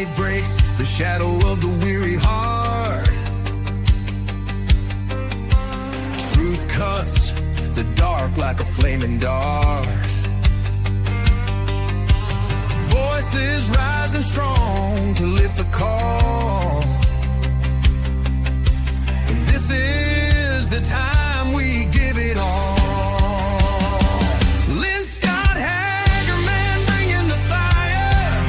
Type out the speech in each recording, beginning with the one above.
light breaks the shadow of the weary heart. Truth cuts the dark like a flaming dart. Voices rising strong to lift the call. This is the time we give it all. Lynne Scott Haggerman bringing the fire.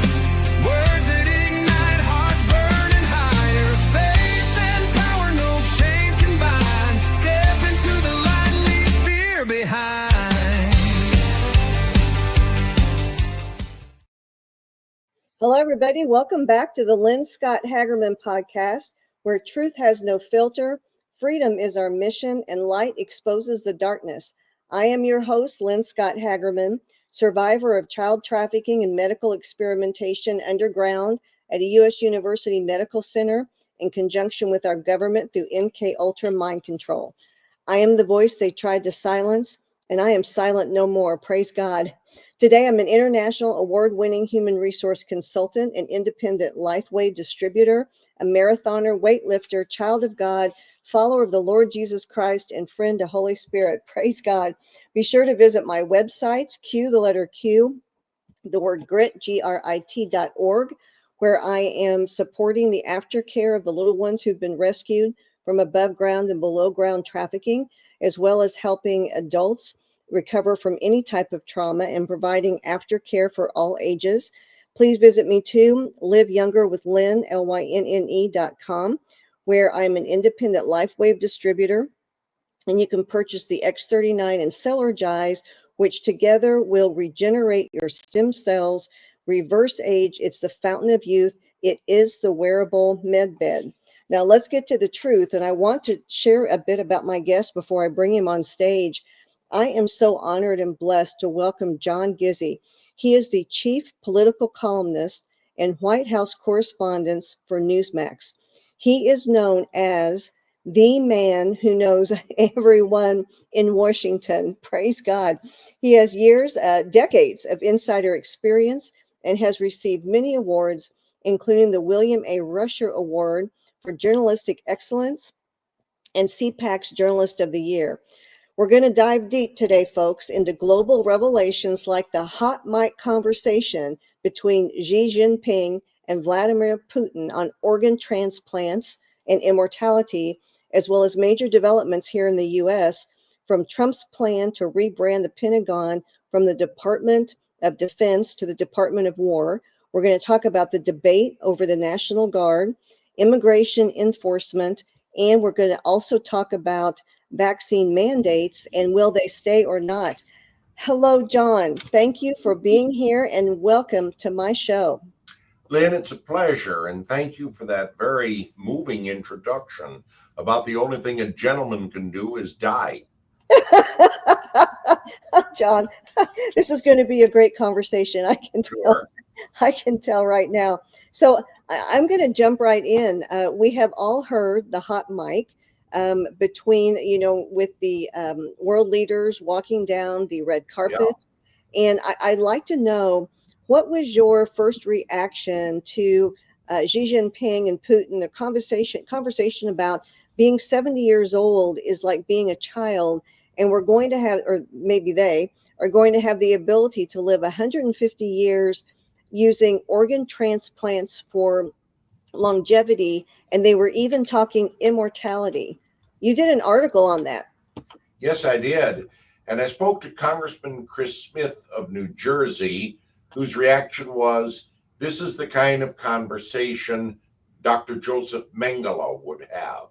Words that ignite hearts burning higher. Faith and power, no chains can bind. Step into the light and leave fear behind. Hello, everybody. Welcome back to the Lynne Scott Haggerman Podcast, where truth has no filter, freedom is our mission, and light exposes the darkness. I am your host, Lynne Scott Haggerman, survivor of child trafficking and medical experimentation underground at a U.S. University Medical Center in conjunction with our government through MK Ultra mind control. I am the voice they tried to silence, and I am silent no more. Praise God. Today, I'm an international award-winning human resource consultant, an independent LifeWave distributor, a marathoner, weightlifter, child of God, follower of the Lord Jesus Christ, and friend to Holy Spirit. Praise God. Be sure to visit my websites, the letter Q, the word grit, grit.org, where I am supporting the aftercare of the little ones who've been rescued from above ground and below ground trafficking, as well as helping adults recover from any type of trauma and providing aftercare for all ages. Please visit me too, Live Younger with Lynne, LYNNE.com, where I'm an independent LifeWave distributor, and you can purchase the X39 and Celergize, which together will regenerate your stem cells, reverse age. It's the fountain of youth. It is the wearable med bed. Now let's get to the truth, and I want to share a bit about my guest before I bring him on stage. I am so honored and blessed to welcome John Gizzi. He is the chief political columnist and White House correspondent for Newsmax. He is known as the man who knows everyone in Washington. Praise God. He has decades of insider experience and has received many awards, including the William A. Rusher Award for Journalistic Excellence and CPAC's Journalist of the Year. We're going to dive deep today, folks, into global revelations like the hot mic conversation between Xi Jinping and Vladimir Putin on organ transplants and immortality, as well as major developments here in the U.S., from Trump's plan to rebrand the Pentagon from the Department of Defense to the Department of War. We're going to talk about the debate over the National Guard, immigration enforcement, and we're going to also talk about vaccine mandates and will they stay or not. Hello, John. Thank you for being here and welcome to my show. Lynn, it's a pleasure, and thank you for that very moving introduction about the only thing a gentleman can do is die. John, this is going to be a great conversation. I can tell. Sure. I can tell right now. So I'm going to jump right in. We have all heard the hot mic between, with the world leaders walking down the red carpet. Yeah. And I'd like to know, what was your first reaction to Xi Jinping and Putin? The conversation about being 70 years old is like being a child, and we're going to have, or maybe they are going to have the ability to live 150 years using organ transplants for longevity, and they were even talking immortality. You did an article on that. Yes, I did. And I spoke to Congressman Chris Smith of New Jersey, whose reaction was, this is the kind of conversation Dr. Joseph Mengele would have.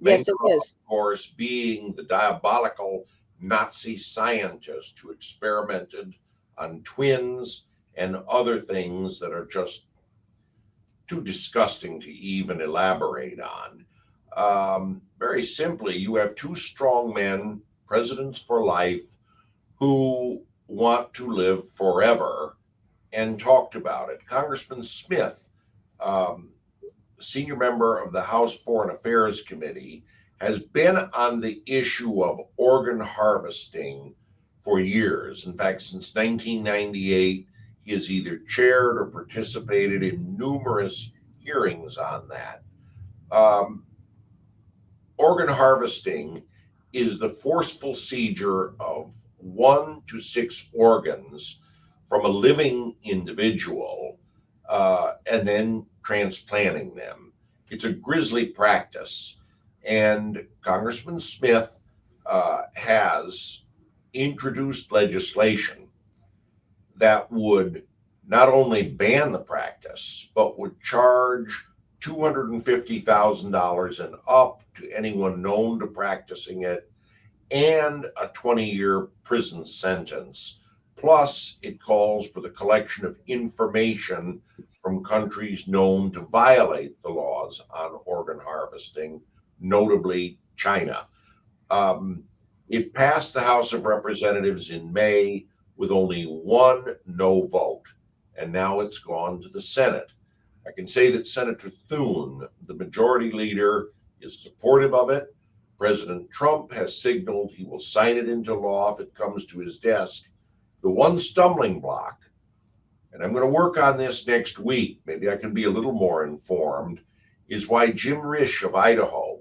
Yes, it is. Of course, being the diabolical Nazi scientist who experimented on twins and other things that are just too disgusting to even elaborate on. Very simply, you have two strong men, presidents for life, who want to live forever and talked about it. Congressman Smith, senior member of the House Foreign Affairs Committee, has been on the issue of organ harvesting for years. In fact, since 1998, he He has either chaired or participated in numerous hearings on that. Organ harvesting is the forceful seizure of 1 to 6 organs from a living individual and then transplanting them. It's a grisly practice, and Congressman Smith has introduced legislation that would not only ban the practice, but would charge $250,000 and up to anyone known to practicing it, and a 20-year prison sentence. Plus, it calls for the collection of information from countries known to violate the laws on organ harvesting, notably China. It passed the House of Representatives in May with only 1 no vote, and now it's gone to the Senate. I can say that Senator Thune, the majority leader, is supportive of it. President Trump has signaled he will sign it into law if it comes to his desk. The one stumbling block, and I'm going to work on this next week, maybe I can be a little more informed, is why Jim Risch of Idaho,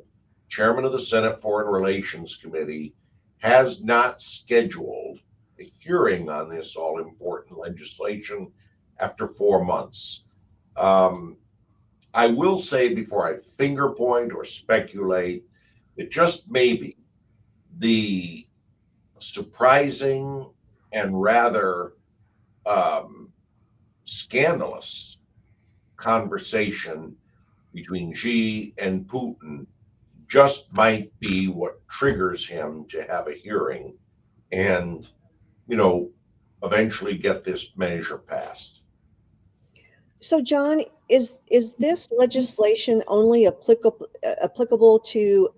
chairman of the Senate Foreign Relations Committee, has not scheduled a hearing on this all-important legislation after 4 months. I will say before I finger point or speculate that just maybe the surprising and rather scandalous conversation between Xi and Putin just might be what triggers him to have a hearing and, eventually get this measure passed. So, John, is this legislation only applicable to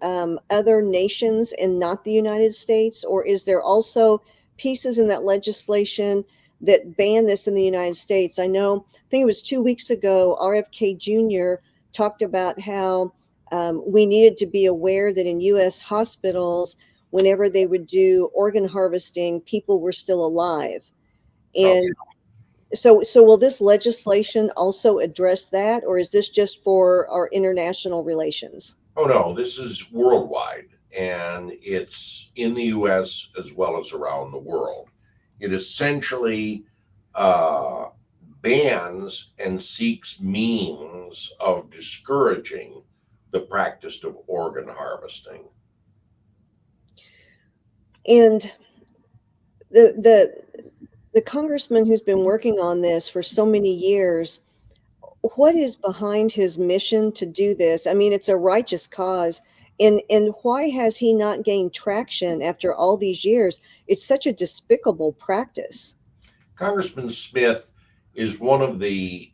other nations and not the United States, or is there also pieces in that legislation that ban this in the United States? I think it was 2 weeks ago, RFK Jr. talked about how we needed to be aware that in U.S. hospitals, whenever they would do organ harvesting, people were still alive. And So will this legislation also address that, or is this just for our international relations? Oh, no, this is worldwide, and it's in the U.S. as well as around the world. It essentially bans and seeks means of discouraging the practice of organ harvesting. And the congressman who's been working on this for so many years, what is behind his mission to do this? I mean, it's a righteous cause. And why has he not gained traction after all these years? It's such a despicable practice. Congressman Smith is one of the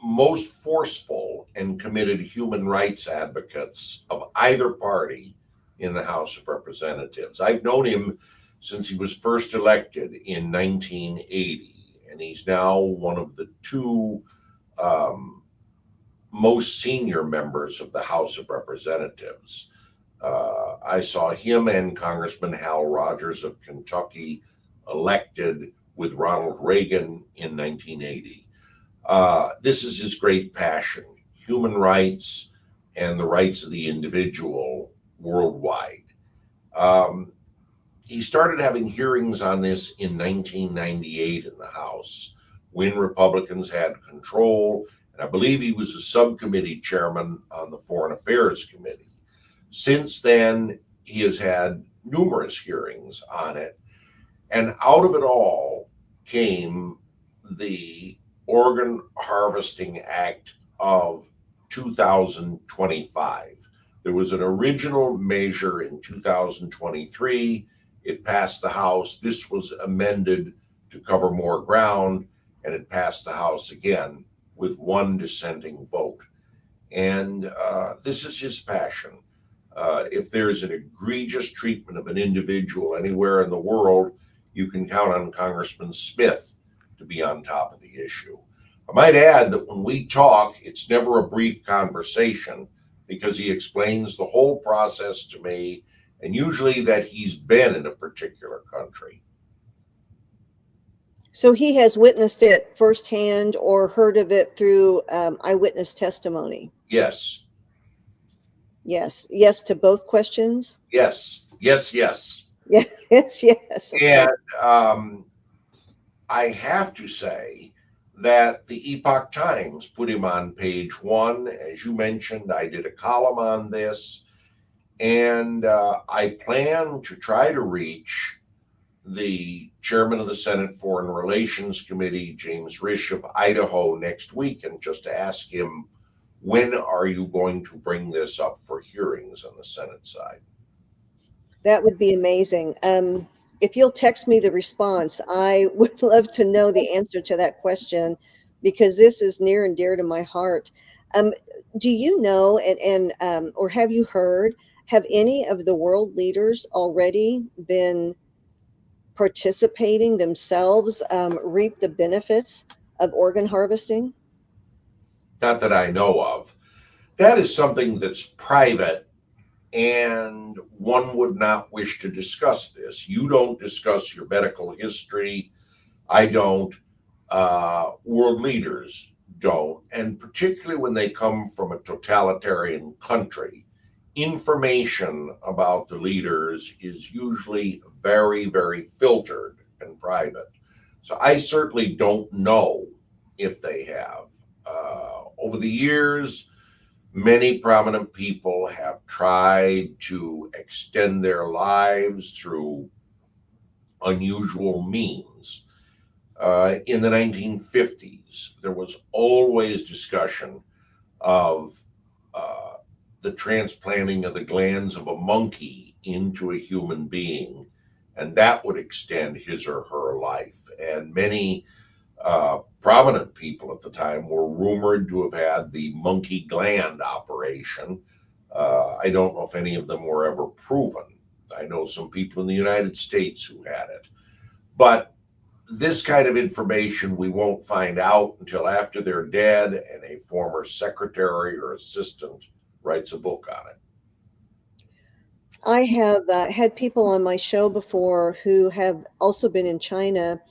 most forceful and committed human rights advocates of either party in the House of Representatives. I've known him since he was first elected in 1980, and he's now one of the 2 most senior members of the House of Representatives. I saw him and Congressman Hal Rogers of Kentucky elected with Ronald Reagan in 1980. This is his great passion, human rights and the rights of the individual worldwide. He started having hearings on this in 1998 in the House when Republicans had control, and I believe he was a subcommittee chairman on the Foreign Affairs Committee. Since then, he has had numerous hearings on it, and out of it all came the Organ Harvesting Act of 2025. There was an original measure in 2023. It passed the House. This was amended to cover more ground, and it passed the House again with 1 dissenting vote. And this is his passion. If there's an egregious treatment of an individual anywhere in the world, you can count on Congressman Smith to be on top of the issue. I might add that when we talk, it's never a brief conversation because he explains the whole process to me, and usually that he's been in a particular country. So he has witnessed it firsthand or heard of it through eyewitness testimony. Yes, Yes. Yes to both questions. yes, yes, yes. Yes. Yes. Okay. And I have to say that the Epoch Times put him on page one. As you mentioned, I did a column on this, and I plan to try to reach the chairman of the Senate Foreign Relations Committee, James Risch of Idaho, next week, and just to ask him, when are you going to bring this up for hearings on the Senate side? That would be amazing. If you'll text me the response, I would love to know the answer to that question because this is near and dear to my heart. Um, do you know, or have you heard, have any of the world leaders already been participating themselves, reap the benefits of organ harvesting? Not that I know of. That is something that's private, and one would not wish to discuss this. You don't discuss your medical history. I don't. World leaders don't. And particularly when they come from a totalitarian country, information about the leaders is usually very, very filtered and private. So I certainly don't know if they have. Over the years, many prominent people have tried to extend their lives through unusual means. In the 1950s, there was always discussion of the transplanting of the glands of a monkey into a human being, and that would extend his or her life. And many prominent people at the time were rumored to have had the monkey gland operation. I don't know if any of them were ever proven. I know some people in the United States who had it. But this kind of information we won't find out until after they're dead and a former secretary or assistant writes a book on it. I have had people on my show before who have also been in China,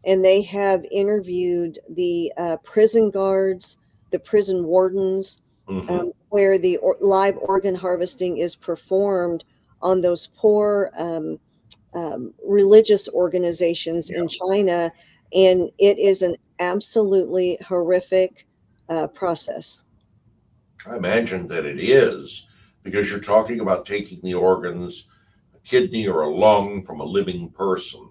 and they have interviewed the prison guards, the prison wardens, Mhm. where the live organ harvesting is performed on those poor religious organizations in China, and it is an absolutely horrific process. I imagine that it is, because you're talking about taking the organs, a kidney or a lung, from a living person.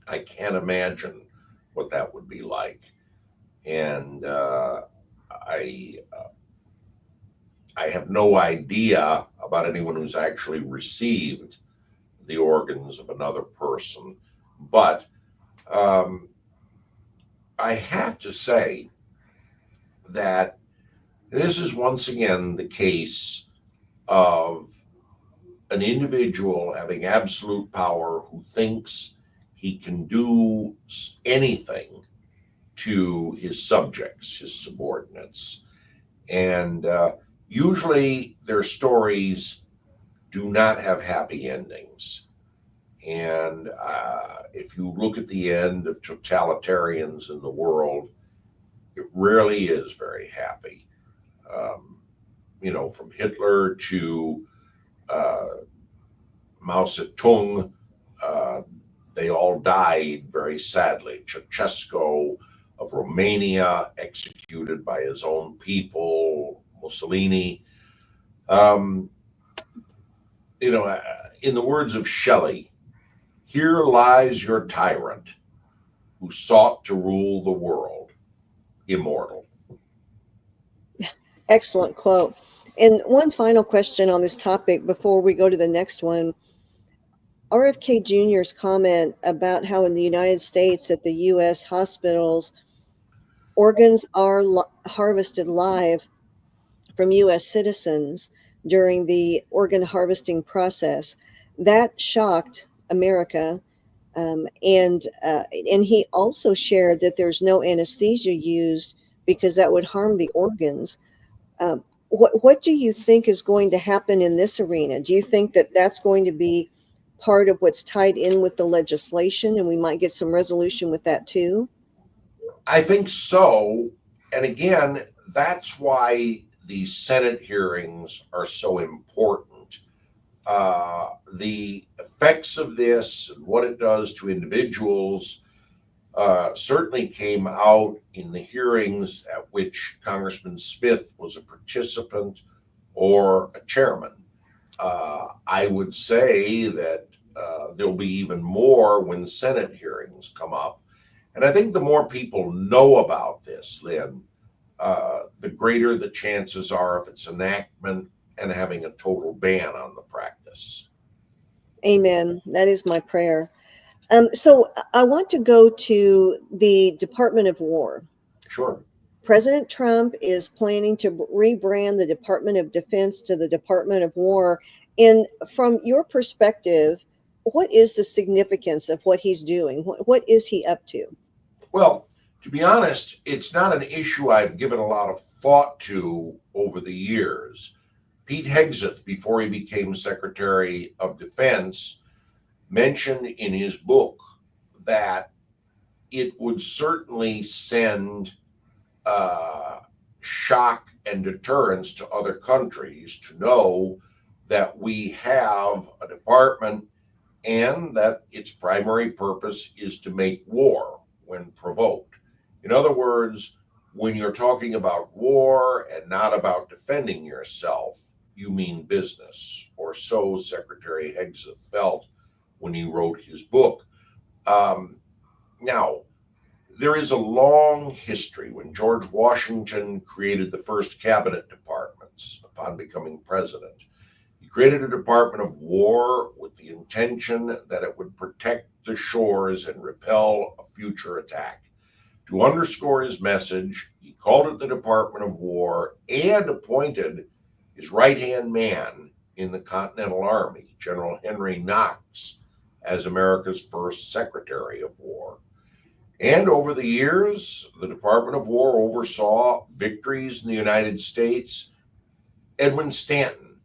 I can't imagine what that would be like. And I have no idea about anyone who's actually received the organs of another person. But I have to say that this is once again the case of an individual having absolute power who thinks he can do anything to his subjects, his subordinates. And usually their stories do not have happy endings. And if you look at the end of totalitarians in the world, it rarely is very happy. From Hitler to Mao Zedong, they all died very sadly. Ceausescu of Romania, executed by his own people. Mussolini. In the words of Shelley, here lies your tyrant who sought to rule the world, immortal. Excellent quote. And one final question on this topic before we go to the next one. RFK Jr.'s comment about how in the United States at the U.S. hospitals, organs are harvested live from U.S. citizens during the organ harvesting process. That shocked America. And he also shared that there's no anesthesia used because that would harm the organs. What do you think is going to happen in this arena? Do you think that that's going to be part of what's tied in with the legislation, and we might get some resolution with that too? I think so. And again, that's why the Senate hearings are so important. The effects of this and what it does to individuals certainly came out in the hearings at which Congressman Smith was a participant or a chairman. I would say that there'll be even more when Senate hearings come up. And I think the more people know about this, Lynn, the greater the chances are of its enactment and having a total ban on the practice. Amen. That is my prayer. So I want to go to the Department of War. Sure. President Trump is planning to rebrand the Department of Defense to the Department of War. And from your perspective, what is the significance of what he's doing? What is he up to? Well, to be honest, it's not an issue I've given a lot of thought to over the years. Pete Hegseth, before he became Secretary of Defense, mentioned in his book that it would certainly send shock and deterrence to other countries to know that we have a department and that its primary purpose is to make war when provoked. In other words, when you're talking about war and not about defending yourself, you mean business, or so Secretary Hegseth felt when he wrote his book. Now, there is a long history. When George Washington created the first cabinet departments upon becoming president, he created a Department of War with the intention that it would protect the shores and repel a future attack. To underscore his message, he called it the Department of War and appointed his right-hand man in the Continental Army, General Henry Knox, as America's first Secretary of War. And over the years, the Department of War oversaw victories in the United States. Edwin Stanton,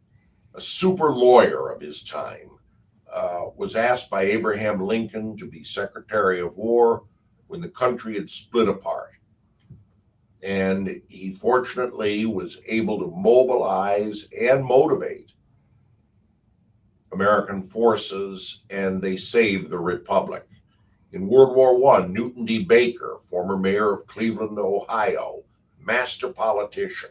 a super lawyer of his time, was asked by Abraham Lincoln to be Secretary of War when the country had split apart. And he fortunately was able to mobilize and motivate American forces, and they saved the Republic. In World War I, Newton D. Baker, former mayor of Cleveland, Ohio, master politician,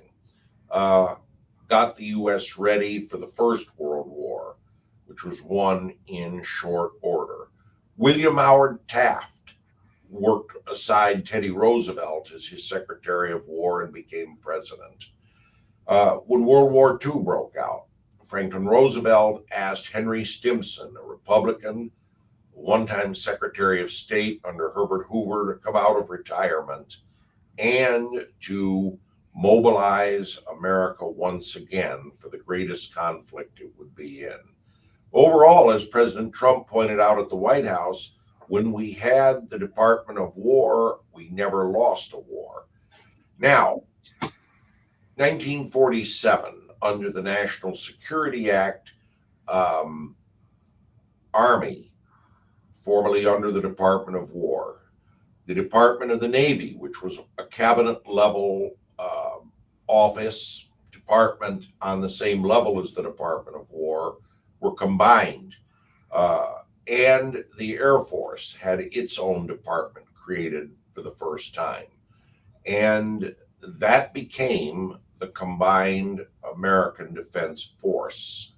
got the U.S. ready for the First World War, which was won in short order. William Howard Taft worked aside Teddy Roosevelt as his Secretary of War and became president. When World War II broke out, Franklin Roosevelt asked Henry Stimson, a Republican, one-time Secretary of State under Herbert Hoover, to come out of retirement and to mobilize America once again for the greatest conflict it would be in. Overall, as President Trump pointed out at the White House, when we had the Department of War, we never lost a war. Now, 1947, under the National Security Act, Army, formerly under the Department of War, the Department of the Navy, which was a cabinet-level office, department on the same level as the Department of War, were combined. And the Air Force had its own department created for the first time. And that became the combined American Defense Force.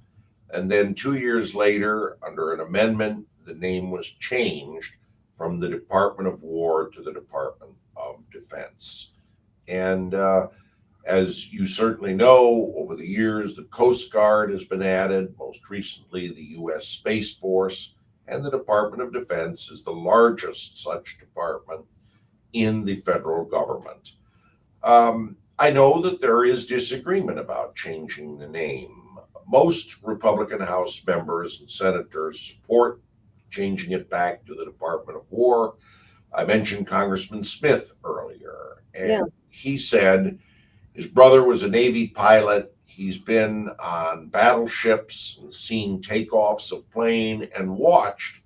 And then 2 years later, under an amendment, the name was changed from the Department of War to the Department of Defense. And as you certainly know, over the years, the Coast Guard has been added, most recently the U.S. Space Force, and the Department of Defense is the largest such department in the federal government. I know that there is disagreement about changing the name. Most Republican House members and senators support changing it back to the Department of War. I mentioned Congressman Smith earlier, and he said his brother was a Navy pilot. he's been on battleships and seen takeoffs of plane and watched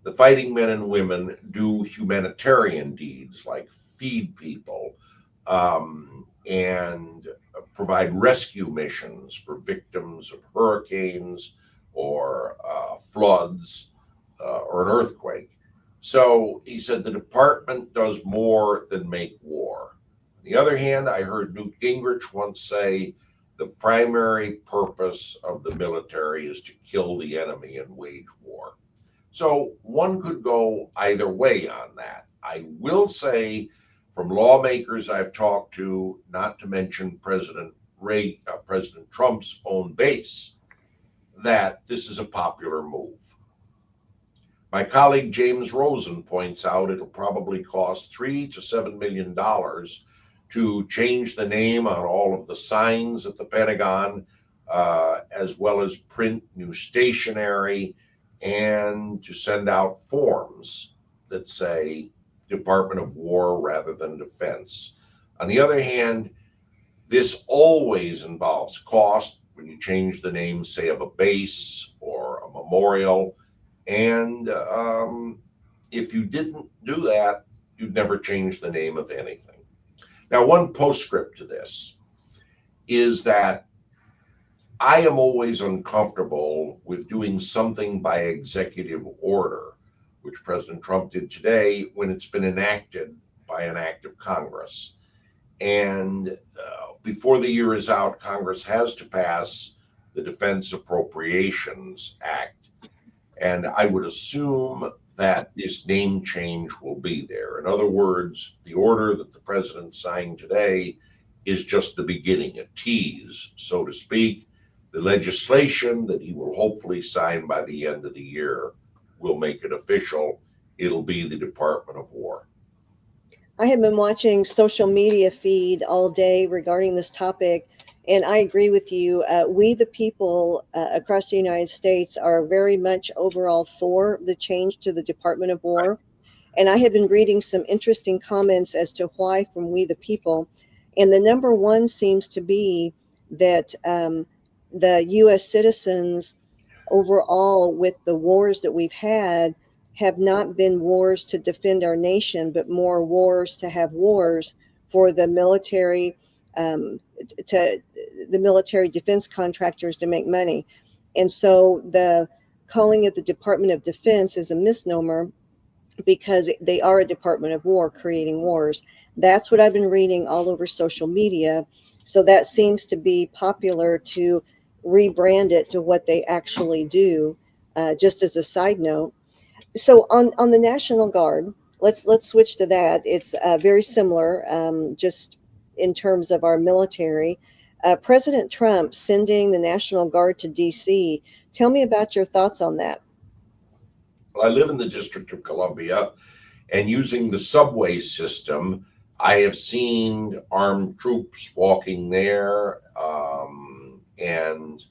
the fighting men and women do humanitarian deeds like feed people and provide rescue missions for victims of hurricanes or floods or an earthquake. So he said the department does more than make war. On the other hand, I heard Newt Gingrich once say the primary purpose of the military is to kill the enemy and wage war. So one could go either way on that. I will say, from lawmakers I've talked to, not to mention President Trump's own base, that this is a popular move. My colleague James Rosen points out it'll probably cost $3 to $7 million to change the name on all of the signs at the Pentagon, as well as print new stationery and to send out forms that say Department of War rather than Defense. On the other hand, this always involves cost when you change the name, say, of a base or a memorial. And if you didn't do that, you'd never change the name of anything. Now, one postscript to this is that I am always uncomfortable with doing something by executive order, which President Trump did today, when it's been enacted by an act of Congress. And before the year is out, Congress has to pass the Defense Appropriations Act. And I would assume that this name change will be there. In other words, the order that the president signed today is just the beginning, a tease, so to speak. The legislation that he will hopefully sign by the end of the year will make it official. It'll be the Department of War. I have been watching social media feed all day regarding this topic, and I agree with you. We, the people across the United States, are very much overall for the change to the Department of War. Right. And I have been reading some interesting comments as to why from we, the people. And the number one seems to be that the U.S. citizens overall, with the wars that we've had, have not been wars to defend our nation, but more wars to have wars for the military, to the military defense contractors to make money. And so the calling it the Department of Defense is a misnomer, because they are a Department of War creating wars. That's what I've been reading all over social media. So that seems to be popular to rebrand it to what they actually do, just as a side note. So on the National Guard, let's switch to that. It's very similar, just in terms of our military. President Trump sending the National Guard to D.C. Tell me about your thoughts on that. Well, I live in the District of Columbia, and using the subway system, I have seen armed troops walking there, and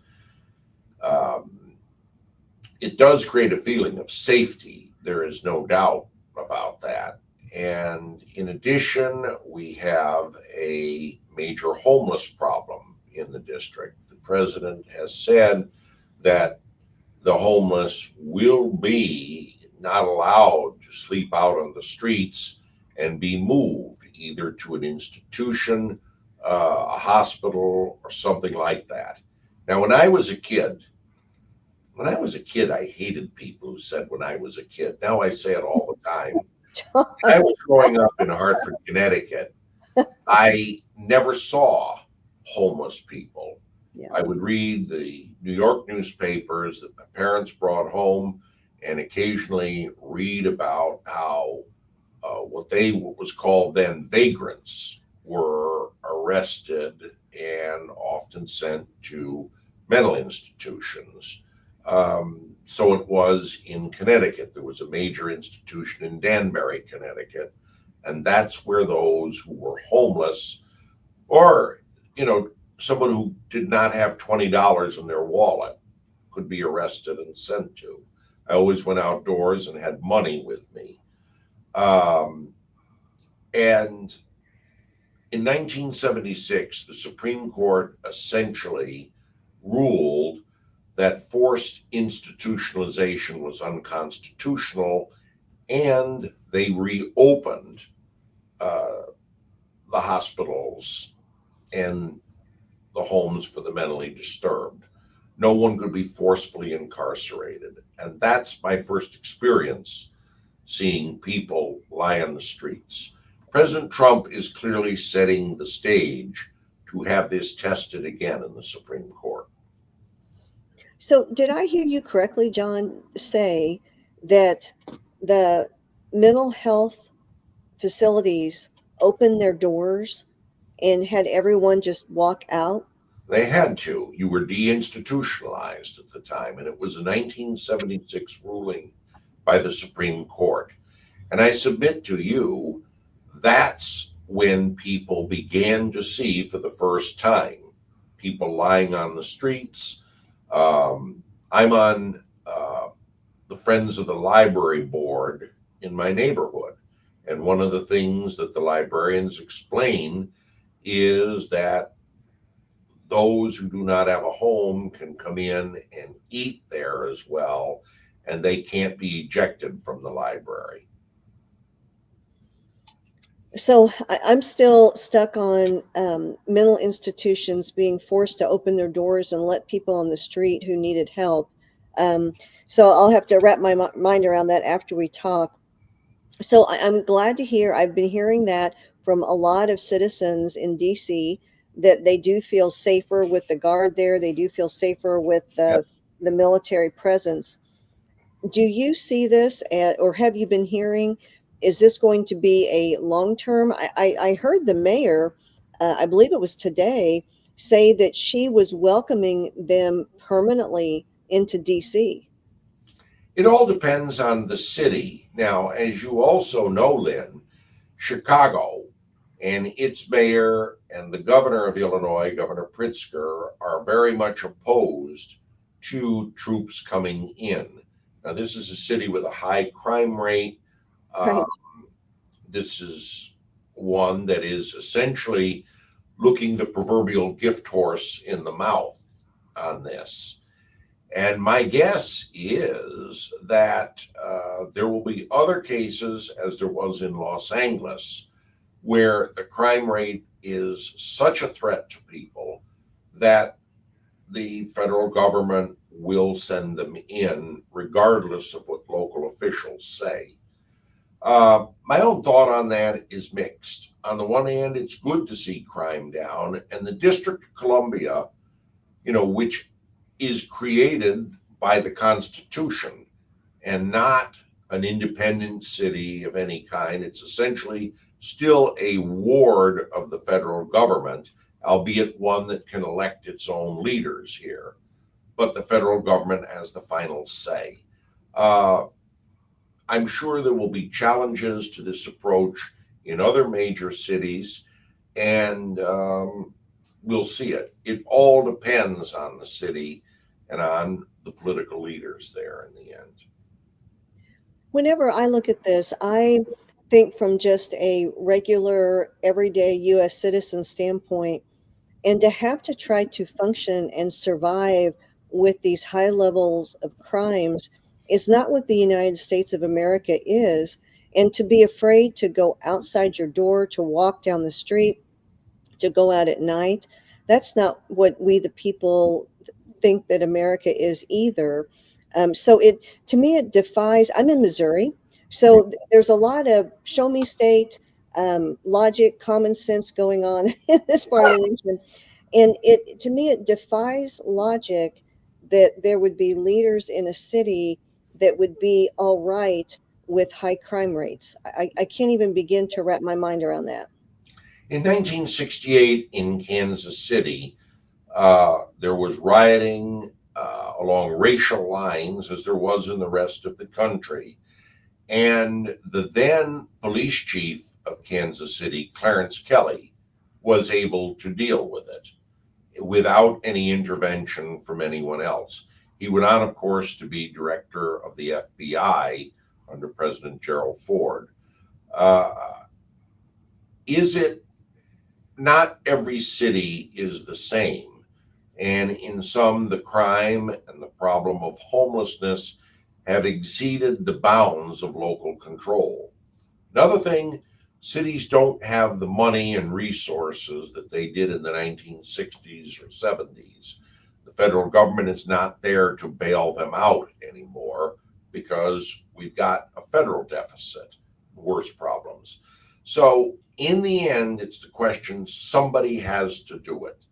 it does create a feeling of safety. There is no doubt about that. And in addition, we have a major homeless problem in the district. The president has said that the homeless will be not allowed to sleep out on the streets and be moved either to an institution, a hospital, or something like that. Now, when I was a kid, I hated people who said when I was a kid. Now I say it all the time. When I was growing up in Hartford, Connecticut, I never saw homeless people. Yeah. I would read the New York newspapers that my parents brought home, and occasionally read about how what was called then vagrants were arrested and often sent to mental institutions. So it was in Connecticut. There was a major institution in Danbury, Connecticut, and that's where those who were homeless, or someone who did not have $20 in their wallet, could be arrested and sent to. I always went outdoors and had money with me. And in 1976, the Supreme Court essentially ruled that forced institutionalization was unconstitutional, and they reopened the hospitals and the homes for the mentally disturbed. No one could be forcefully incarcerated. And that's my first experience seeing people lie on the streets. President Trump is clearly setting the stage to have this tested again in the Supreme Court. So, did I hear you correctly, John, say that the mental health facilities opened their doors and had everyone just walk out? They had to. You were deinstitutionalized at the time, and it was a 1976 ruling by the Supreme Court. And I submit to you, that's when people began to see for the first time people lying on the streets. I'm on the Friends of the Library board in my neighborhood. And one of the things that the librarians explain is that those who do not have a home can come in and eat there as well, and they can't be ejected from the library. So, I'm still stuck on mental institutions being forced to open their doors and let people on the street who needed help. So, I'll have to wrap my mind around that after we talk. So, I'm glad to hear, I've been hearing that from a lot of citizens in DC, that they do feel safer with the guard there. They do feel safer with Yes. the military presence. Do you see this, or have you been hearing, is this going to be a long term? I heard the mayor, I believe it was today, say that she was welcoming them permanently into DC. It all depends on the city. Now, as you also know, Lynn, Chicago and its mayor and the governor of Illinois, Governor Pritzker, are very much opposed to troops coming in. Now, this is a city with a high crime rate. Right. This is one that is essentially looking the proverbial gift horse in the mouth on this. And my guess is that there will be other cases, as there was in Los Angeles, where the crime rate is such a threat to people that the federal government will send them in regardless of what local officials say. My own thought on that is mixed. On the one hand, it's good to see crime down, and the District of Columbia, which is created by the Constitution and not an independent city of any kind. It's essentially still a ward of the federal government, albeit one that can elect its own leaders here. But the federal government has the final say. I'm sure there will be challenges to this approach in other major cities, and we'll see it. It all depends on the city and on the political leaders there in the end. Whenever I look at this, I think from just a regular, everyday US citizen standpoint, and to have to try to function and survive with these high levels of crimes is not what the United States of America is. And to be afraid to go outside your door, to walk down the street, to go out at night, that's not what we, the people, think that America is either. So to me, it defies. I'm in Missouri, so there's a lot of show me state logic, common sense going on in this part of the nation, and to me it defies logic that there would be leaders in a city that would be all right with high crime rates. I can't even begin to wrap my mind around that. In 1968 in Kansas City, there was rioting along racial lines, as there was in the rest of the country. And the then police chief of Kansas City, Clarence Kelly, was able to deal with it without any intervention from anyone else. He went on, of course, to be director of the FBI under President Gerald Ford. Is it not every city is the same. And in some, the crime and the problem of homelessness have exceeded the bounds of local control. Another thing, cities don't have the money and resources that they did in the 1960s or 70s. The federal government is not there to bail them out anymore because we've got a federal deficit, worse problems. So in the end, it's the question, somebody has to do it.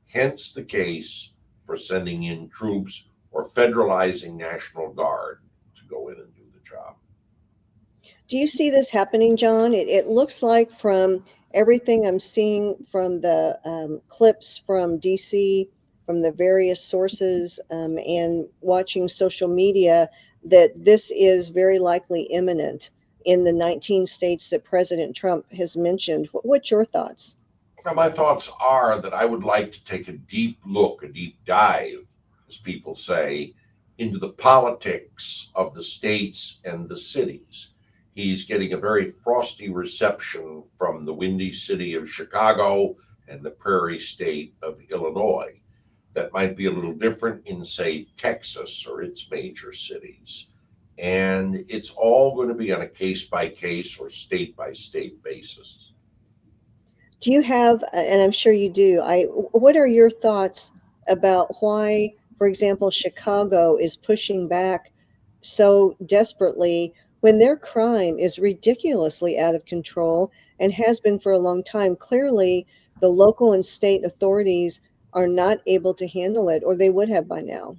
Hence the case for sending in troops or federalizing National Guard to go in and do the job. Do you see this happening, John? It looks like from everything I'm seeing from the clips from DC, from the various sources, and watching social media, that this is very likely imminent in the 19 states that President Trump has mentioned. What's your thoughts? Now, my thoughts are that I would like to take a deep look, a deep dive, as people say, into the politics of the states and the cities. He's getting a very frosty reception from the windy city of Chicago and the prairie state of Illinois. That might be a little different in, say, Texas or its major cities. And it's all going to be on a case-by-case or state-by-state basis. Do you have, and I'm sure you do, what are your thoughts about why, for example, Chicago is pushing back so desperately when their crime is ridiculously out of control and has been for a long time? Clearly, the local and state authorities are not able to handle it, or they would have by now.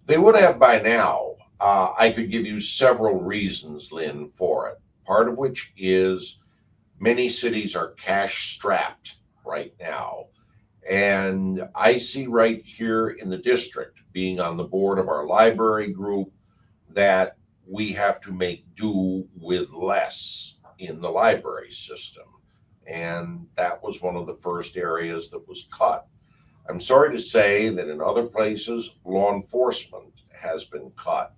They would have by now. I could give you several reasons, Lynn, for it. Part of which is many cities are cash strapped right now. And I see right here in the district, being on the board of our library group, that we have to make do with less in the library system. And that was one of the first areas that was cut. I'm sorry to say that in other places, law enforcement has been cut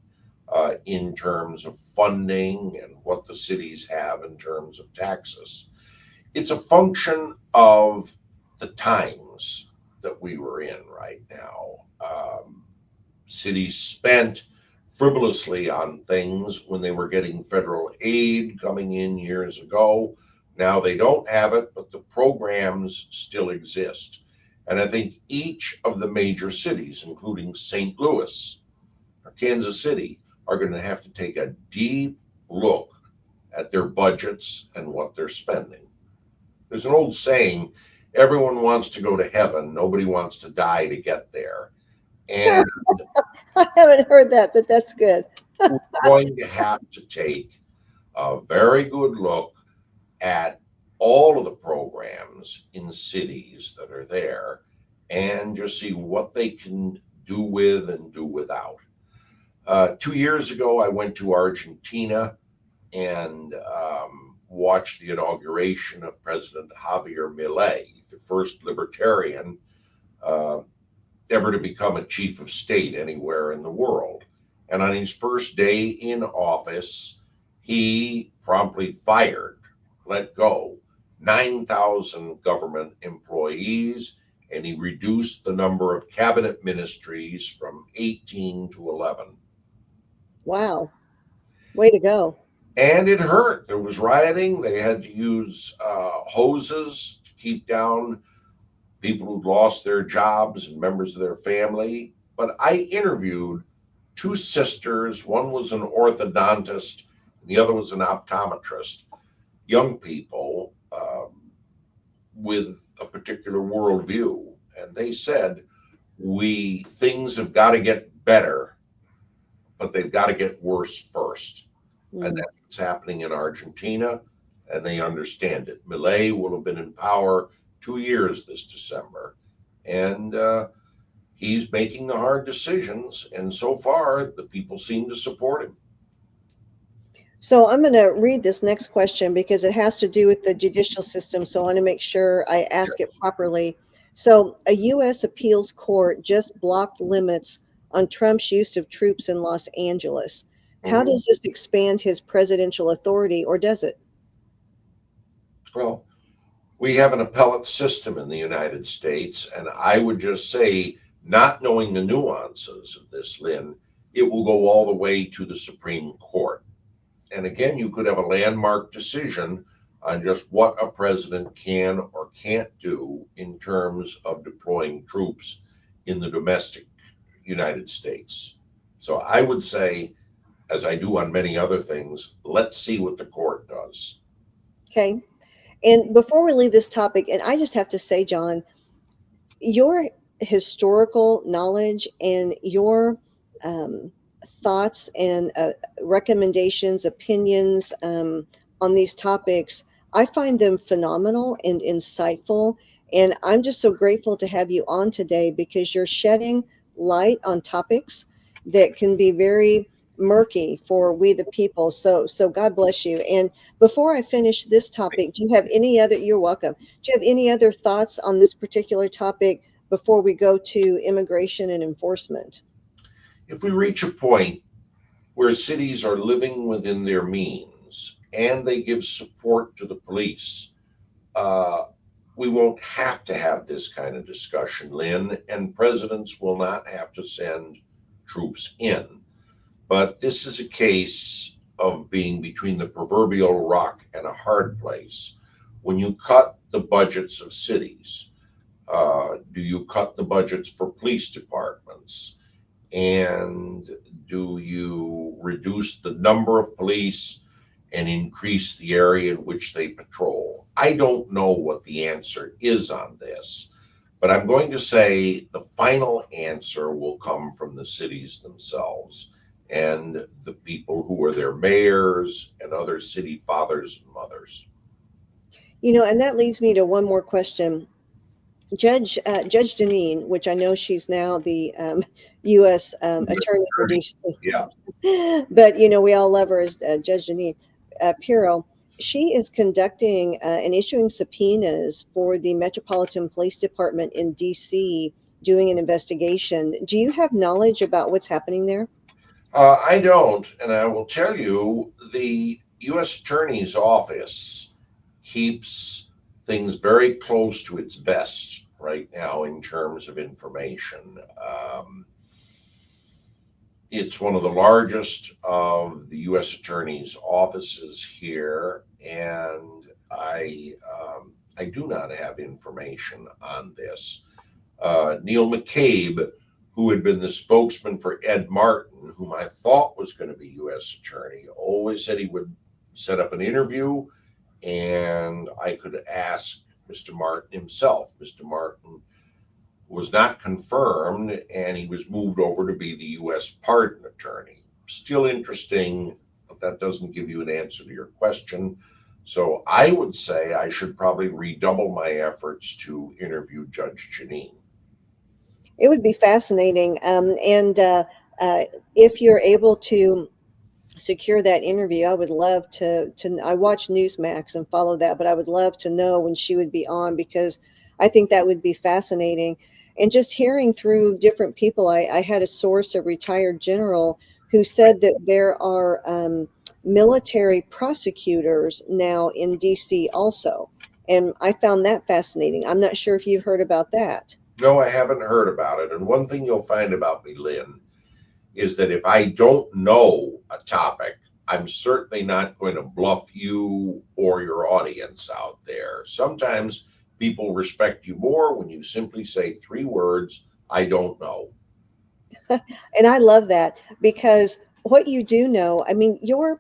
in terms of funding and what the cities have in terms of taxes. It's a function of the times that we were in right now. Cities spent frivolously on things when they were getting federal aid coming in years ago. Now they don't have it, but the programs still exist. And I think each of the major cities, including St. Louis or Kansas City, are going to have to take a deep look at their budgets and what they're spending. There's an old saying, everyone wants to go to heaven, nobody wants to die to get there. And I haven't heard that, but that's good. we're going to have to take a very good look at all of the programs in cities that are there and just see what they can do with and do without. 2 years ago, I went to Argentina and watched the inauguration of President Javier Milei, the first libertarian ever to become a chief of state anywhere in the world. And on his first day in office, he promptly let go 9,000 government employees, and he reduced the number of cabinet ministries from 18 to 11. Wow. Way to go. And it hurt. There was rioting. They had to use hoses to keep down people who'd lost their jobs and members of their family. But I interviewed two sisters. One was an orthodontist, and the other was an optometrist, young people with a particular worldview. And they said, things have got to get better, but they've got to get worse first. And that's what's happening in Argentina, and they understand it. Milei will have been in power 2 years this December, and he's making the hard decisions, and so far the people seem to support him. So I'm going to read this next question because it has to do with the judicial system, so I want to make sure I ask it properly. So a U.S. appeals court just blocked limits on Trump's use of troops in Los Angeles. How does this expand his presidential authority, or does it? Well, We have an appellate system in the United States, and I would just say, not knowing the nuances of this, Lynn, it will go all the way to the Supreme Court. And again, you could have a landmark decision on just what a president can or can't do in terms of deploying troops in the domestic United States. So I would say, as I do on many other things, let's see what the court does. Okay. And before we leave this topic, and I just have to say, John, your historical knowledge and your thoughts and recommendations, opinions on these topics, I find them phenomenal and insightful. And I'm just so grateful to have you on today because you're shedding light on topics that can be very murky for we the people. So God bless you. And before I finish this topic, do you have any other, you're welcome. Do you have any other thoughts on this particular topic before we go to immigration and enforcement? If we reach a point where cities are living within their means and they give support to the police, we won't have to have this kind of discussion, Lynn, and presidents will not have to send troops in. But this is a case of being between the proverbial rock and a hard place. When you cut the budgets of cities, do you cut the budgets for police departments? And do you reduce the number of police and increase the area in which they patrol? I don't know what the answer is on this, but I'm going to say the final answer will come from the cities themselves and the people who are their mayors and other city fathers and mothers. You know, and that leads me to one more question. Judge Janine, which I know she's now the U.S. Attorney for D.C. Yeah. But, you know, we all love her as Judge Janine Pirro. She is conducting and issuing subpoenas for the Metropolitan Police Department in D.C., doing an investigation. Do you have knowledge about what's happening there? I don't, and I will tell you, the U.S. Attorney's Office keeps things very close to its vest right now in terms of information. It's one of the largest of the U.S. Attorney's offices here, and I do not have information on this. Neil McCabe, who had been the spokesman for Ed Martin, whom I thought was going to be U.S. Attorney, always said he would set up an interview and I could ask Mr. Martin himself. Mr. Martin was not confirmed and he was moved over to be the U.S. Pardon Attorney. Still interesting, but that doesn't give you an answer to your question. So I would say I should probably redouble my efforts to interview Judge Janine. It would be fascinating. If you're able to secure that interview, I would love to I watch Newsmax and follow that, but I would love to know when she would be on because I think that would be fascinating. And just hearing through different people, I had a source, a retired general, who said that there are military prosecutors now in DC also. And I found that fascinating. I'm not sure if you've heard about that. No, I haven't heard about it. And one thing you'll find about me, Lynn, is that if I don't know a topic, I'm certainly not going to bluff you or your audience out there. Sometimes people respect you more when you simply say 3 words, I don't know. And I love that because what you do know, I mean, you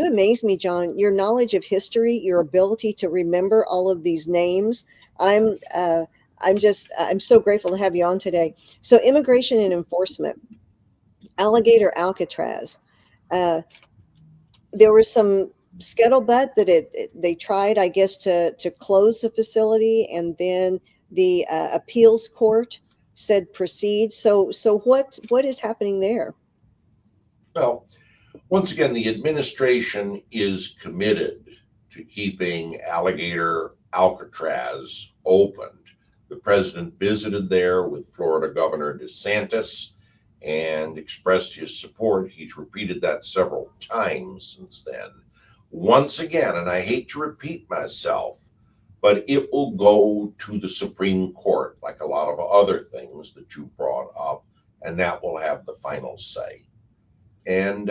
amaze me, John, your knowledge of history, your ability to remember all of these names. I'm so grateful to have you on today. So immigration and enforcement, Alligator Alcatraz. There was some scuttlebutt that they tried, I guess, to close the facility, and then the appeals court said proceed. So what is happening there? Well, once again, the administration is committed to keeping Alligator Alcatraz opened. The president visited there with Florida Governor DeSantis and expressed his support. He's repeated that several times since then. Once again, and I hate to repeat myself, but it will go to the Supreme Court, like a lot of other things that you brought up, and that will have the final say. And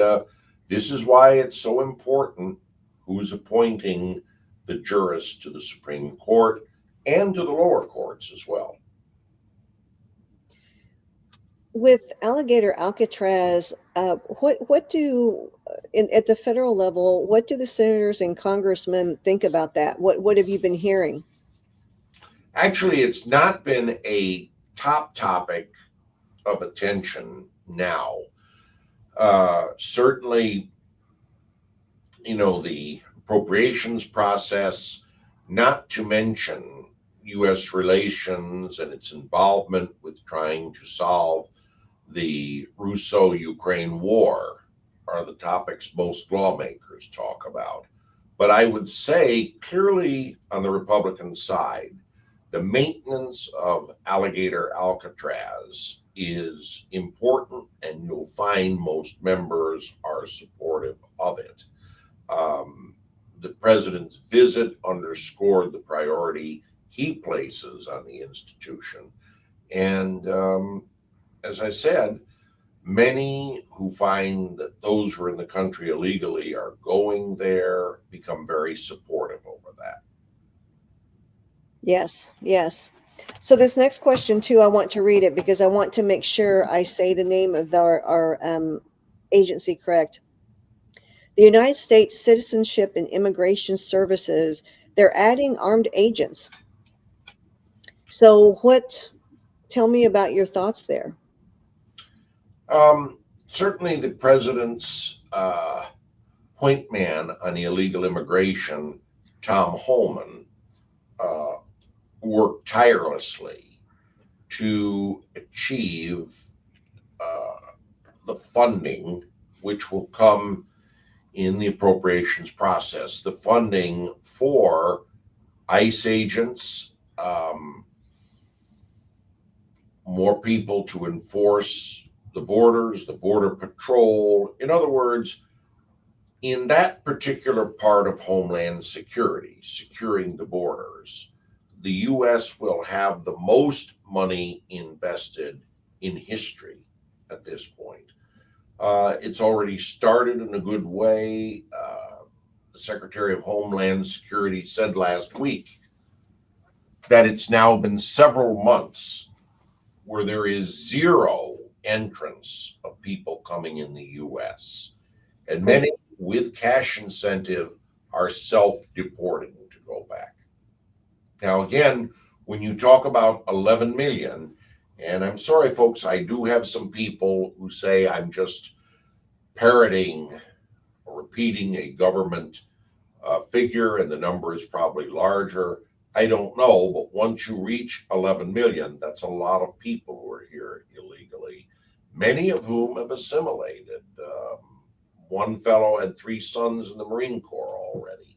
this is why it's so important who's appointing the jurists to the Supreme Court and to the lower courts as well. With Alligator Alcatraz, what do at the federal level, what do the senators and congressmen think about that? What have you been hearing? Actually, it's not been a top topic of attention now. Certainly, the appropriations process, not to mention U.S. relations and its involvement with trying to solve the Russo-Ukraine war, are the topics most lawmakers talk about. But I would say clearly on the Republican side, the maintenance of Alligator Alcatraz is important, and you'll find most members are supportive of it. The president's visit underscored the priority he places on the institution. And as I said, many who find that those who are in the country illegally are going there become very supportive over that. Yes, yes. So this next question too, I want to read it because I want to make sure I say the name of our agency correct. The United States Citizenship and Immigration Services, they're adding armed agents. So tell me about your thoughts there. Certainly the president's point man on illegal immigration, Tom Homan, worked tirelessly to achieve the funding, which will come in the appropriations process, the funding for ICE agents, more people to enforce the borders, the border patrol. In other words, in that particular part of Homeland Security, securing the borders, the U.S. will have the most money invested in history at this point. It's already started in a good way. The Secretary of Homeland Security said last week that it's now been several months where there is zero entrance of people coming in the U.S. And many with cash incentive are self-deporting to go back. Now, again, when you talk about 11 million, and I'm sorry, folks, I do have some people who say I'm just parroting or repeating a government figure, and the number is probably larger. I don't know, but once you reach 11 million, that's a lot of people who are here illegally, many of whom have assimilated. One fellow had 3 sons in the Marine Corps already.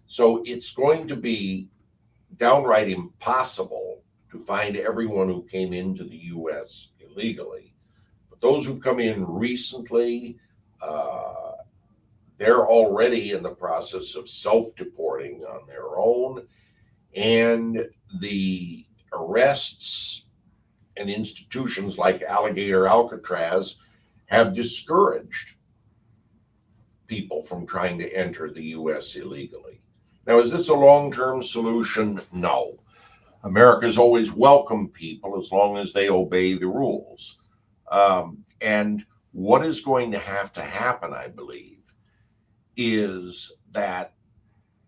So it's going to be downright impossible to find everyone who came into the U.S. illegally. But those who've come in recently, they're already in the process of self-deporting on their own. And the arrests and institutions like Alligator Alcatraz have discouraged people from trying to enter the U.S. illegally. Now, is this a long-term solution? No. America's always welcomed people as long as they obey the rules. And what is going to happen, I believe, is that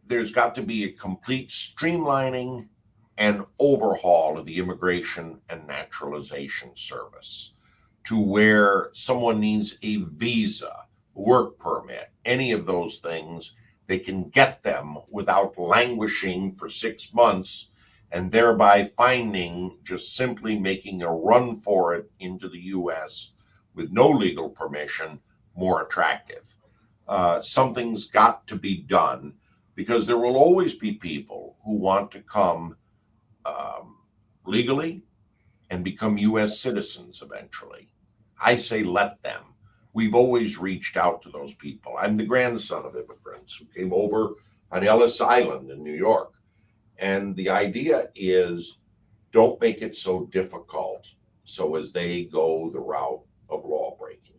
there's got to be a complete streamlining and overhaul of the Immigration and Naturalization Service to where someone needs a visa, work permit, any of those things, they can get them without languishing for 6 months and thereby finding just simply making a run for it into the U.S. with no legal permission more attractive. Something's got to be done because there will always be people who want to come legally and become U.S. citizens eventually. I say let them. We've always reached out to those people. I'm the grandson of immigrants who came over on Ellis Island in New York. And the idea is don't make it so difficult so as they go the route of law breaking.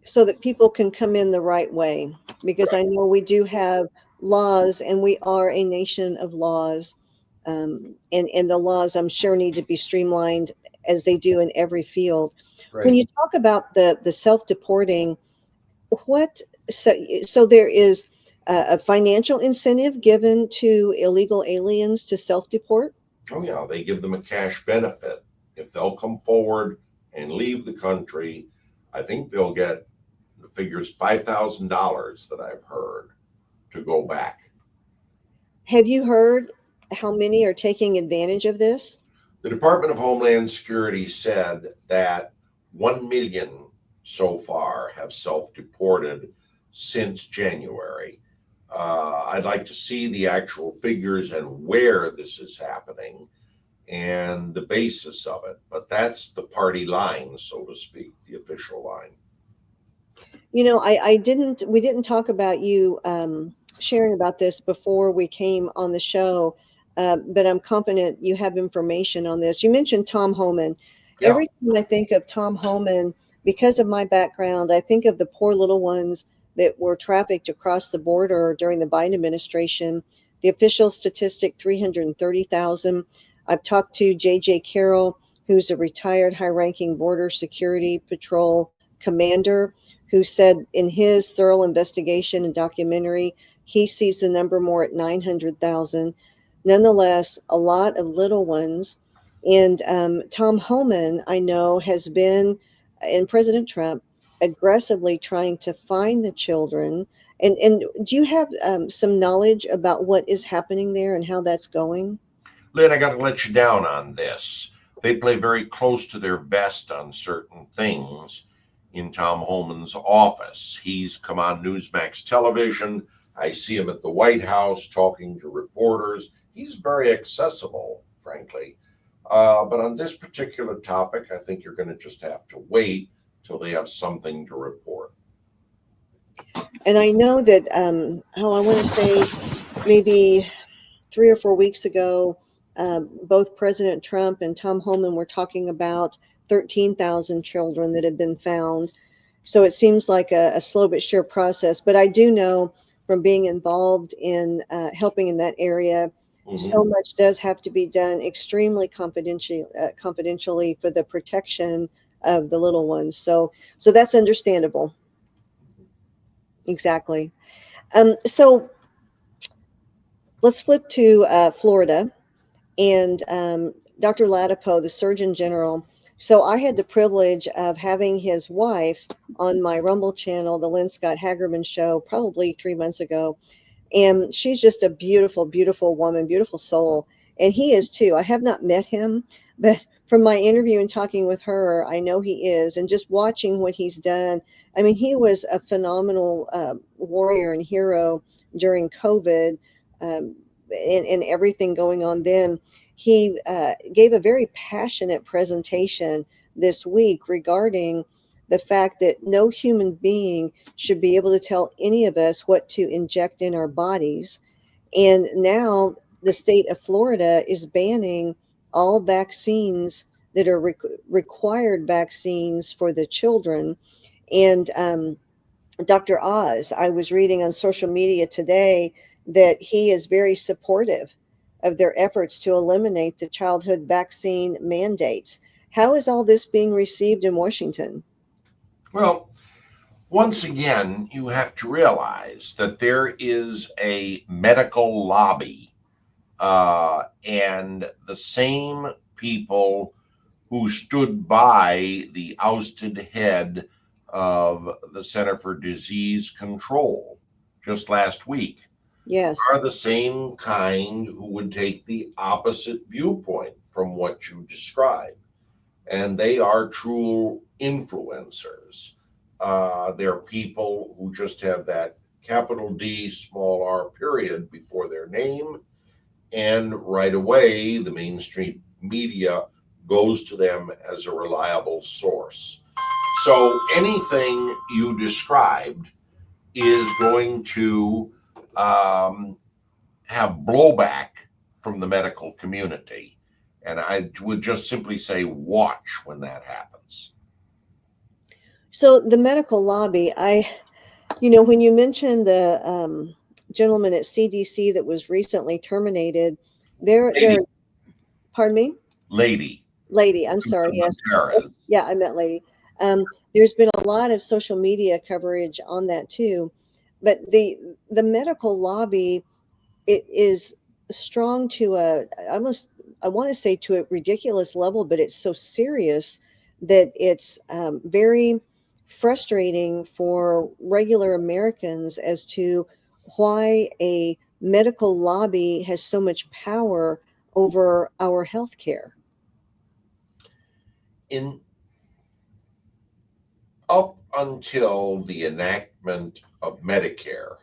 So that people can come in the right way, because I know we do have laws and we are a nation of laws. And the laws, I'm sure, need to be streamlined as they do in every field. When Right. you talk about the self-deporting, what so there is a financial incentive given to illegal aliens to self-deport? Oh, yeah, they give them a cash benefit. If they'll come forward and leave the country, I think they'll get the figures $5,000 that I've heard to go back. Have you heard how many are taking advantage of this? The Department of Homeland Security said that 1 million so far have self-deported since January. I'd like to see the actual figures and where this is happening and the basis of it. But that's the party line, so to speak, the official line. You know, we didn't talk about you sharing about this before we came on the show, but I'm confident you have information on this. You mentioned Tom Homan. Yeah. Every time I think of Tom Homan, because of my background, I think of the poor little ones that were trafficked across the border during the Biden administration. The official statistic, 330,000. I've talked to J.J. Carroll, who's a retired high-ranking Border Security Patrol commander, who said in his thorough investigation and documentary, he sees the number more at 900,000. Nonetheless, a lot of little ones. And Tom Homan, I know, has been in President Trump aggressively trying to find the children. And do you have some knowledge about what is happening there and how that's going? Lynn, I got to let you down on this. They play very close to their vest on certain things in Tom Homan's office. He's come on Newsmax television. I see him at the White House talking to reporters. He's very accessible, frankly. But on this particular topic, I think you're going to just have to wait till they have something to report. And I know that, I want to say maybe 3 or 4 weeks ago, both President Trump and Tom Homan were talking about 13,000 children that have been found. So it seems like a slow but sure process. But I do know from being involved in helping in that area, so much does have to be done extremely confidentially for the protection of the little ones. So that's understandable. Exactly. So let's flip to Florida. And Dr. Latipo, the Surgeon General. So I had the privilege of having his wife on my Rumble channel, the Lynne Scott Haggerman Show, probably 3 months ago. And she's just a beautiful, beautiful woman, beautiful soul. And he is too. I have not met him, but from my interview and talking with her, I know he is. And just watching what he's done, I mean, he was a phenomenal warrior and hero during COVID. And everything going on then. He gave a very passionate presentation this week regarding the fact that no human being should be able to tell any of us what to inject in our bodies. And now the state of Florida is banning all vaccines that are required vaccines for the children. And Dr. Oz, I was reading on social media today that he is very supportive of their efforts to eliminate the childhood vaccine mandates. How is all this being received in Washington? Well, once again, you have to realize that there is a medical lobby, and the same people who stood by the ousted head of the Center for Disease Control just last week Yes. are the same kind who would take the opposite viewpoint from what you described. And they are true influencers. They're people who just have that capital D, small r period before their name. And right away, the mainstream media goes to them as a reliable source. So anything you described is going to have blowback from the medical community. And I would just simply say, watch when that happens. So the medical lobby, when you mentioned the gentleman at CDC that was recently terminated, there, pardon me? Lady. I'm sorry, yes. Perez. Yeah, I meant lady. There's been a lot of social media coverage on that too, but the medical lobby, it is strong to I want to say to a ridiculous level, but it's so serious that it's very frustrating for regular Americans as to why a medical lobby has so much power over our health care. Up until the enactment of Medicare,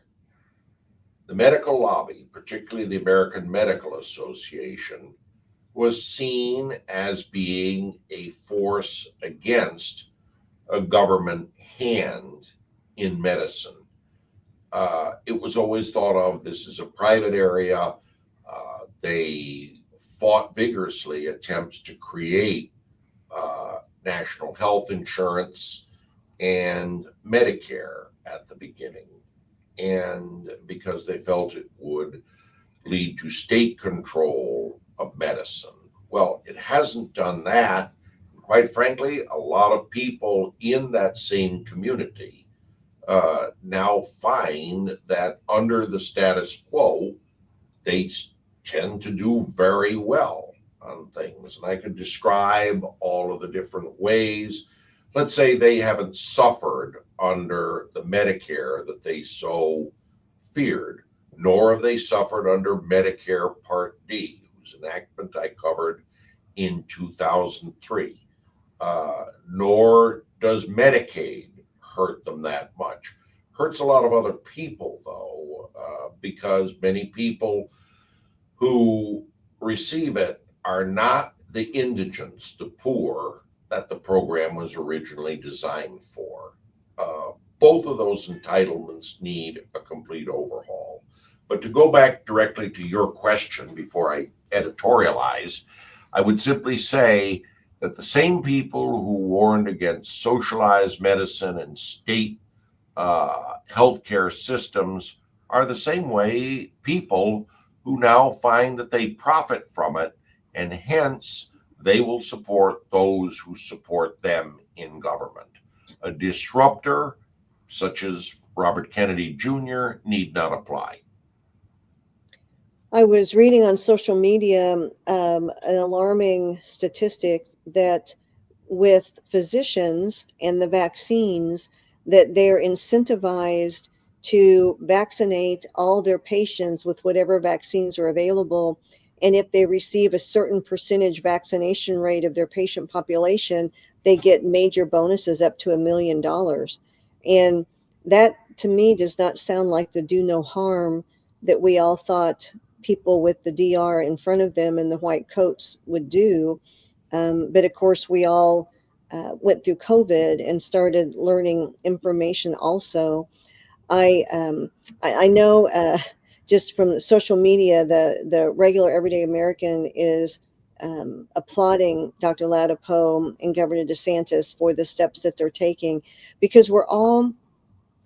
the medical lobby, particularly the American Medical Association, was seen as being a force against a government hand in medicine. It was always thought of this as a private area. They fought vigorously attempts to create national health insurance and Medicare at the beginning, and because they felt it would lead to state control of medicine. Well, it hasn't done that. Quite frankly, a lot of people in that same community now find that under the status quo, they tend to do very well on things. And I could describe all of the different ways. Let's say they haven't suffered under the Medicare that they so feared, nor have they suffered under Medicare Part D, whose enactment I covered in 2003. Nor does Medicaid hurt them that much. Hurts a lot of other people, though, because many people who receive it are not the indigents, the poor, that the program was originally designed for. Both of those entitlements need a complete overhaul. But to go back directly to your question before I editorialize, I would simply say that the same people who warned against socialized medicine and state healthcare systems are the same way people who now find that they profit from it, and hence they will support those who support them in government. A disruptor, such as Robert Kennedy Jr., need not apply. I was reading on social media an alarming statistic that with physicians and the vaccines, that they're incentivized to vaccinate all their patients with whatever vaccines are available. And if they receive a certain percentage vaccination rate of their patient population, they get major bonuses up to $1 million. And that, to me, does not sound like the do no harm that we all thought people with the DR in front of them and the white coats would do. But of course, we all went through COVID and started learning information also. I know just from social media, the regular everyday American is applauding Dr. Ladapo and Governor DeSantis for the steps that they're taking, because we're all,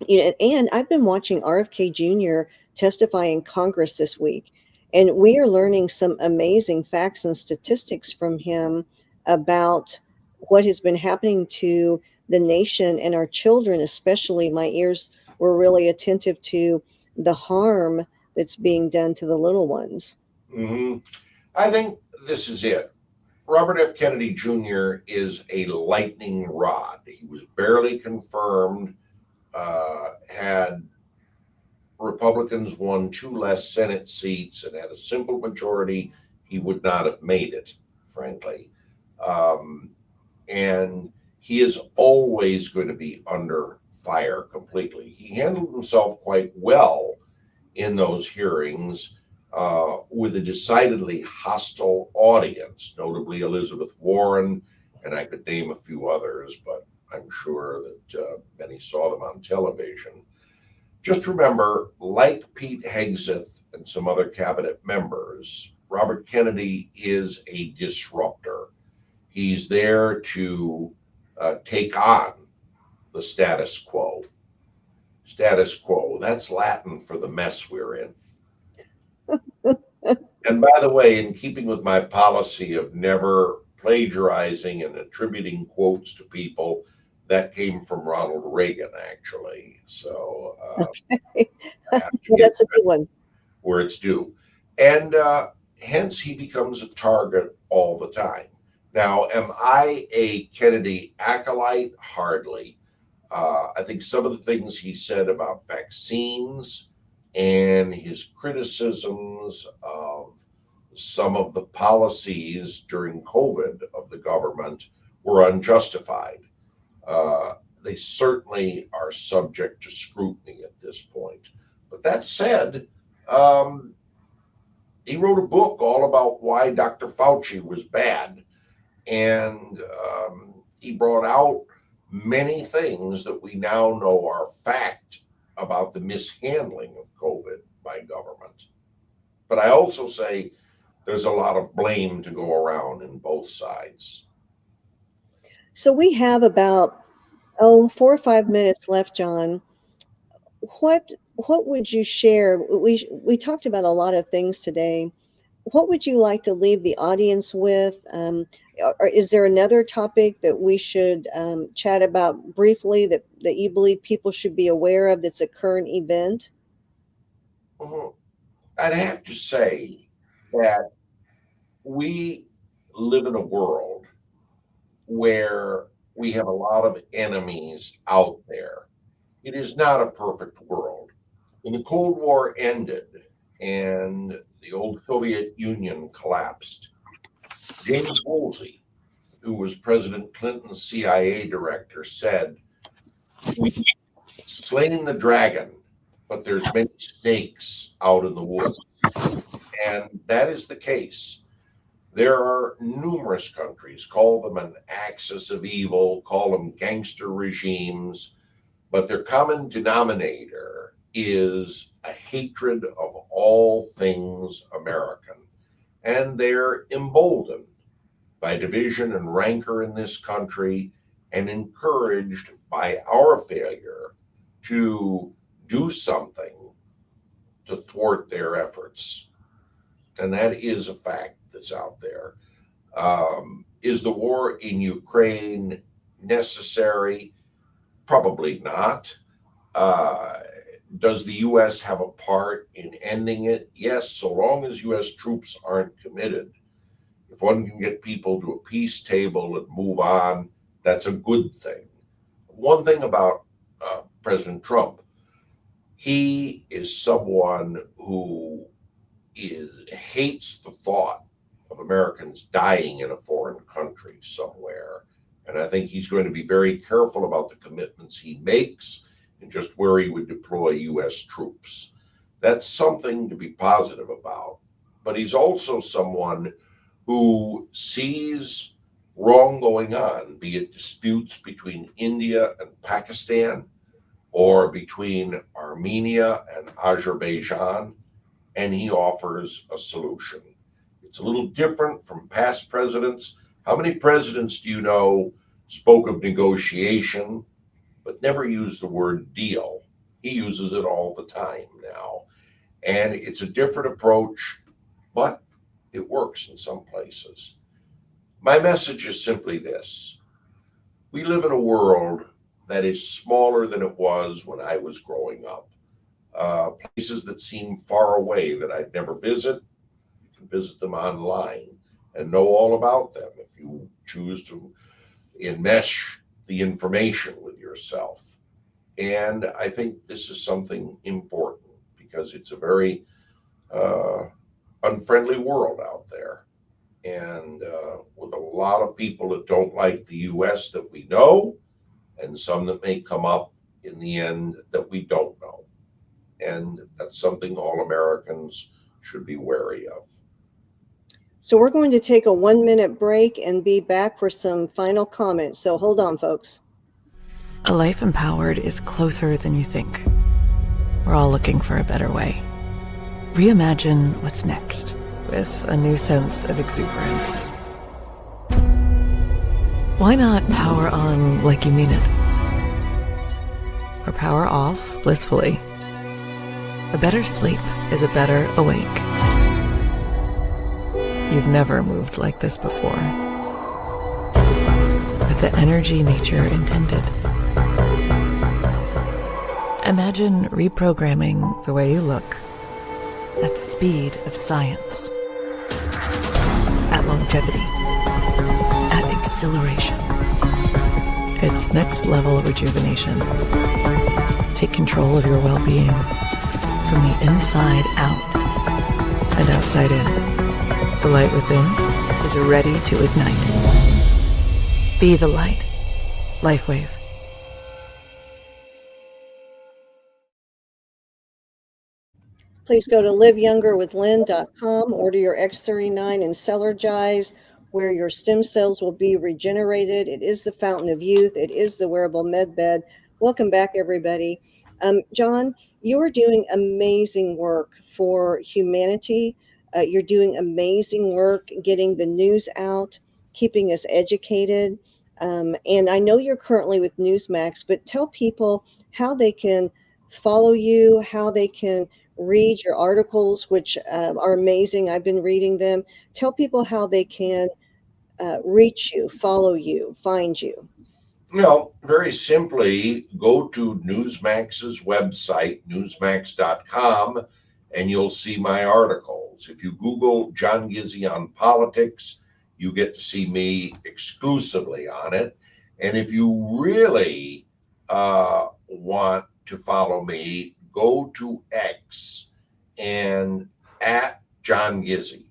and I've been watching RFK Jr. testify in Congress this week, and we are learning some amazing facts and statistics from him about what has been happening to the nation and our children, especially. My ears were really attentive to the harm that's being done to the little ones. Mm-hmm. I think this is it. Robert F. Kennedy Jr. is a lightning rod. He was barely confirmed. Had Republicans won 2 less Senate seats and had a simple majority, he would not have made it, frankly. And he is always going to be under fire completely. He handled himself quite well in those hearings with a decidedly hostile audience, notably Elizabeth Warren, and I could name a few others, but I'm sure that many saw them on television. Just remember, like Pete Hegseth and some other cabinet members, Robert Kennedy is a disruptor. He's there to take on the status quo. Status quo, that's Latin for the mess we're in. And by the way, in keeping with my policy of never plagiarizing and attributing quotes to people, that came from Ronald Reagan, actually. So Okay. I have to Well, give that's a good credit one. where it's due. And hence he becomes a target all the time. Now, am I a Kennedy acolyte? Hardly. I think some of the things he said about vaccines and his criticisms of some of the policies during COVID of the government were unjustified. They certainly are subject to scrutiny at this point. But that said, he wrote a book all about why Dr. Fauci was bad. And he brought out many things that we now know are fact about the mishandling of COVID by government. But I also say there's a lot of blame to go around in both sides. So we have about 4 or 5 minutes left, John. What would you share? We talked about a lot of things today. What would you like to leave the audience with? Or is there another topic that we should chat about briefly that you believe people should be aware of that's a current event? I'd have to say that we live in a world where we have a lot of enemies out there. It is not a perfect world. When the Cold War ended and the old Soviet Union collapsed, James Woolsey, who was President Clinton's CIA director, said, "We've slain the dragon, but there's many snakes out in the woods." And that is the case. There are numerous countries, call them an axis of evil, call them gangster regimes, but their common denominator is a hatred of all things American. And they're emboldened by division and rancor in this country and encouraged by our failure to do something to thwart their efforts. And that is a fact that's out there. Is the war in Ukraine necessary? Probably not. Does the U.S. have a part in ending it? Yes, so long as U.S. troops aren't committed. If one can get people to a peace table and move on, that's a good thing. One thing about President Trump, he is someone who hates the thought of Americans dying in a foreign country somewhere. And I think he's going to be very careful about the commitments he makes and just where he would deploy U.S. troops. That's something to be positive about. But he's also someone who sees wrong going on, be it disputes between India and Pakistan or between Armenia and Azerbaijan, and he offers a solution. It's a little different from past presidents. How many presidents do you know spoke of negotiation, but never used the word deal? He uses it all the time now. And it's a different approach, but it works in some places. My message is simply this. We live in a world that is smaller than it was when I was growing up. Places that seem far away that I'd never visit, you can visit them online and know all about them if you choose to enmesh the information with yourself. And I think this is something important because it's a very unfriendly world out there. And with a lot of people that don't like the U.S. that we know, and some that may come up in the end that we don't know. And that's something all Americans should be wary of. So we're going to take a 1-minute break and be back for some final comments. So hold on, folks. A life empowered is closer than you think. We're all looking for a better way. reimagine what's next with a new sense of exuberance. Why not power on like you mean it? Or power off blissfully? A better sleep is a better awake. You've never moved like this before. With the energy nature intended. Imagine reprogramming the way you look at the speed of science, at longevity, at exhilaration. It's next level rejuvenation. Take control of your well-being from the inside out and outside in. The light within is ready to ignite. Be the light. LifeWave. Please go to liveyoungerwithlynne.com, order your X39 and Celergize, where your stem cells will be regenerated. It is the fountain of youth. It is the wearable med bed. Welcome back, everybody. John, you're doing amazing work for humanity. You're doing amazing work getting the news out, keeping us educated. And I know you're currently with Newsmax, but tell people how they can follow you, how they can read your articles, which are amazing. I've been reading them. Tell people how they can reach you, follow you, find you. Well, very simply, go to Newsmax's website, newsmax.com, and you'll see my articles. If you Google John Gizzi on politics, you get to see me exclusively on it. And if you really want to follow me, go to X and at John Gizzi.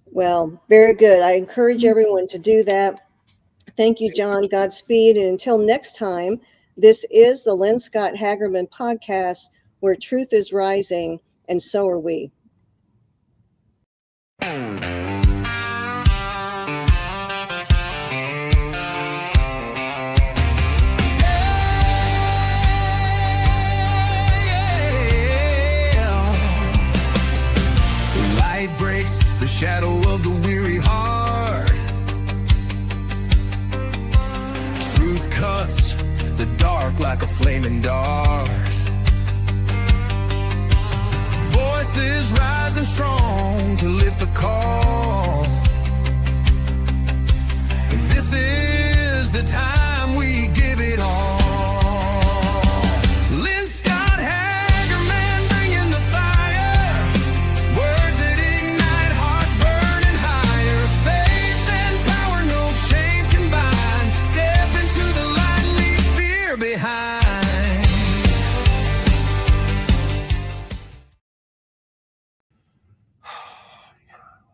Well, very good. I encourage everyone to do that. Thank you, John. Godspeed. And until next time, this is the Lynne Scott Haggerman Podcast, where truth is rising, and so are we. Light breaks the shadow of the weary heart. Truth cuts the dark like a flaming dart. Voices rising strong to lift the call.